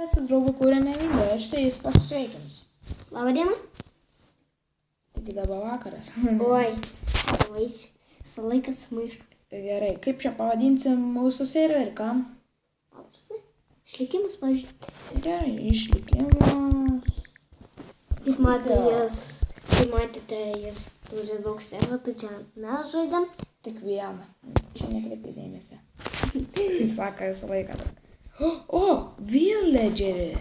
Su draugu kūrėme video, štai jis pasisveikins. Labą dieną. Taigi dabar vakaras. Oi, visą laiką sumaišau. Gerai, kaip čia pavadinsim mūsų serverį, kam? Paprastai. Išlikimas, pavyzdžiui. Gerai, išlikimas. Kaip matėte, jis turi daug serverų, tai čia mes žaidėm. Tik vieną. Čia nekreipi dėmesio. Jis sako visą laiką daug. O, villageri.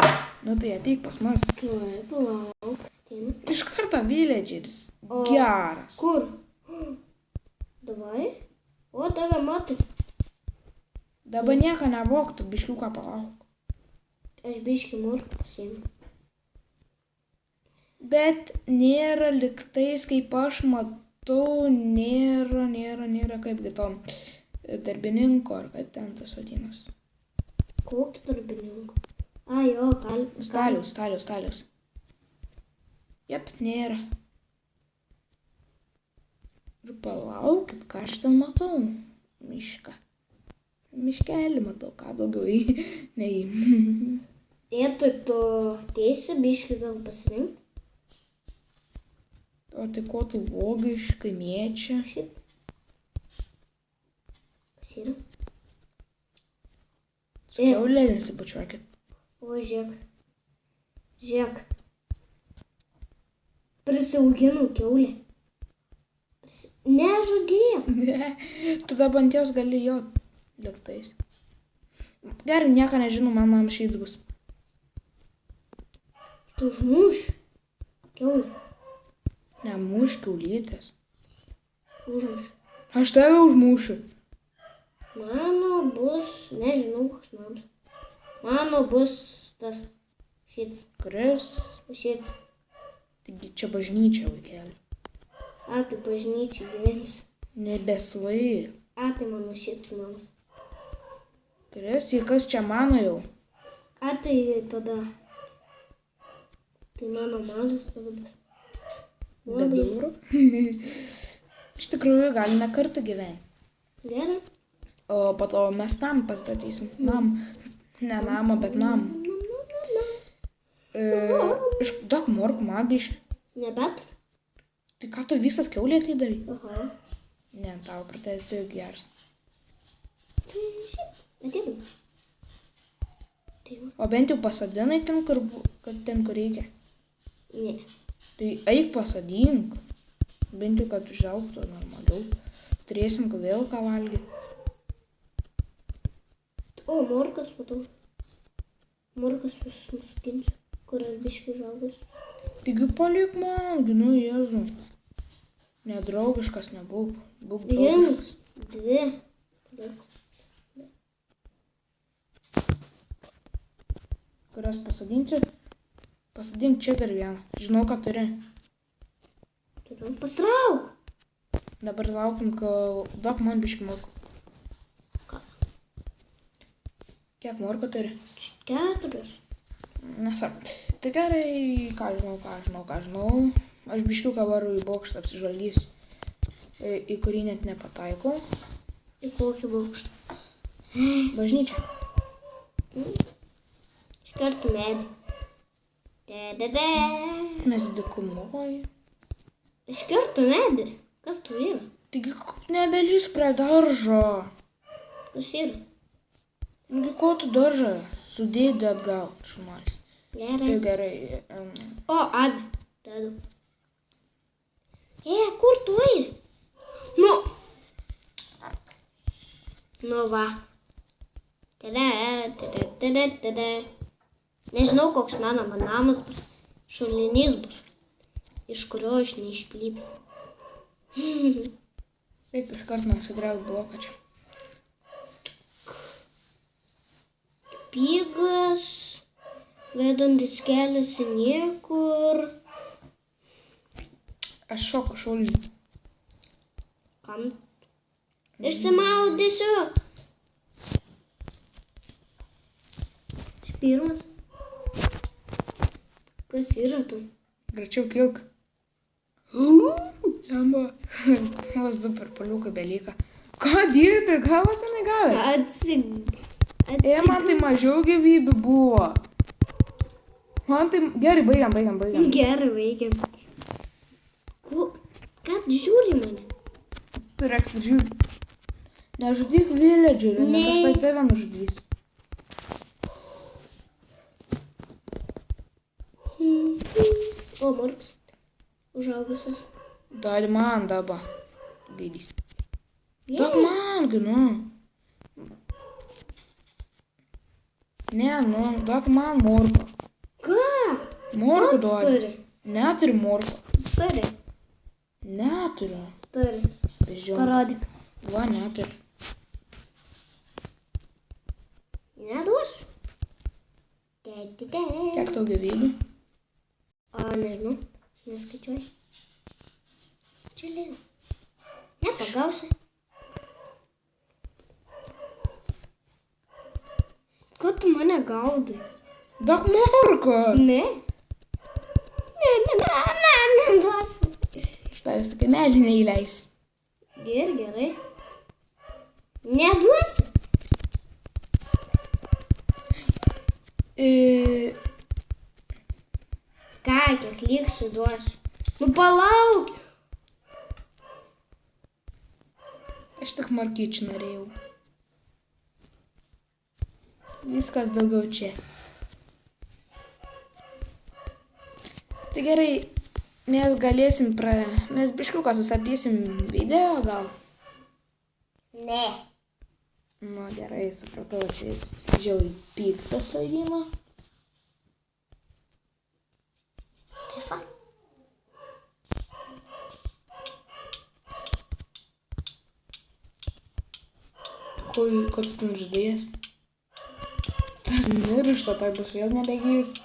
Nu tai ateik pas mus. Tuoj, palauk. Ateinu. Iš karto villageris. Geras. Kur? Davai. O, tave matai. Dabar nieko nevoktų, biškiuką palauk. Aš biškį morkų pasiėmiau. Bet nėra liktais, kaip aš matau, nėra kaipgi to darbininko, ar kaip ten tas vadinas. Kokį darbininką? A, jo, Stalius. Jep, nėra. Ir palaukit, ką aš ten matau? Mišką. Miškelį matau, ką daugiau nei. Vietoj to teisė biškį gal pasirinkti. O tai ko tu vogai iš kaimiečio? Šit. Kas yra? Su kiaulė nesibučiuokit. O, žiūrėk. Prisiauginau kiaulę. Nežudėk. Ne, tu dabar ant jos gali jo liktais. Gerai, nieko nežinau, man šeit bus. Tu užmušiu kiaulę. Ne, muš kiaulytės. Užmušiu. Aš tave užmušiu. Mano bus, nežinau, koks namas. Mano bus tas šits. Kuris? Šits. Taigi čia bažnyčia, vaikeli. A, tai bažnyčiai gyvensi. Nebesvaik. A, tai mano šits namas. Kuris, kas čia mano jau? A, tai tada. Tai mano mažas tada bus. Be durų. Iš tikrųjų, galime kartu gyventi. Gerai. O po to mes tam pastatysim. Nam. Ne namą, bet nam. Daug morkų man biškai. Nebeturiu. Tai ką tu visas kiaulė tai darai? Aha. Ne, tavo pratęsiu geras. Tai šiaip, atėdam. Tai va. O bent jau pasadinai ten, kur reikia. Ne. Tai eik pasadink. Bent jau, kad užaugtų normaliau. Turėsim vėl ką valgyti. O, morkas, matau. Morkas vis nuskinsiu, kurias biškai užaugus. Taigi palik man, nu Jėzu. Nedraugiškas nebūk. Būk draugiškas. 2. Kurias pasadinsiu? Pasadink čia dar vieną. Žinau, ką turi. Turiu pastrauk. Dabar laukim, kol daug man biškai morkų. Kiek morkų turi? 4. Nesa. Tai gerai, ką žinau. Aš biškiuką varu į bokštą apsižvalgys, į kurį net nepataikau. Į kokį bokštą? Bažnyčia. Iškart medį. Mes dykumuoji. Iškart medį. Kas tu yra? Taigi nebelys prie daržo. Kas yra? Nagi ko tu daržą? Sudėdi atgal, šumalis. Gerai. Gerai. O, avi. Radu. Kur tu eini? Nu va. Tada. Nežinau, koks mano namas bus. Šulinys bus. Iš kurio aš neišplypsiu. Reikia iškart nusigriauti bloką čia. Pigas. Vedantis kelias į niekur. Aš šoku šulinį. Kam? Išsimaudysiu. Pirmas. Kas yra tu? Greičiau kilk. Lemba. Vos 2 perpaliukai belyka. Ką dirbi? Ką vos senai gavęs? Man tai mažiau gyvybių buvo. Man tai gerai, baigiam. Gerai, veikiam. Ką tu žiūri mane? Tu reiks žiūri. Nežudyk villagerį, nes aš tai tave nužudysiu. O, morks. Užaugusios. Duodi man dabar. Gaidys. Duok man, nu. Ne, nu, duok man morko. Ką? Morko Pats duodi. turi. Neturiu morko. Turi. Neturiu. Turi. Beždžionė. Parodyk. Va, neturiu. Neduosiu. Kiek tau gyvybių? Nežinau. Neskaičiuoju. Čia lėn. Nepagausi. Ko tu mane gaudai? Duok morko. Ne. Neduosiu. Štai vis tokia medį neįleis. Gerai. Neduosiu. Ką, kiek liksiu duosiu? Nu palauk. Aš tik morkyčių norėjau. Viskas daugiau čia. Tai gerai, mes galėsim mes biškiuką sustabdysim video gal? Ne. Nu gerai, supratau, čia jis žiauriai piktas vaidino. Tai fa. Ko tu ten žudėjas? Tas miršta, tai bus vėl nebegyvas.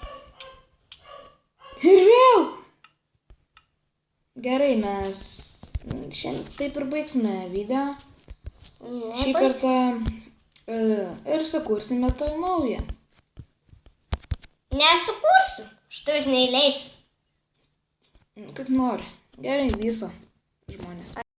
Ir vėl! Gerai, mes šiandien taip ir baigsime video. Šį kartą ir sukursime tai naują. Nesukursiu. Štai jūs neįleisiu. Kaip nori. Gerai, viso žmonės.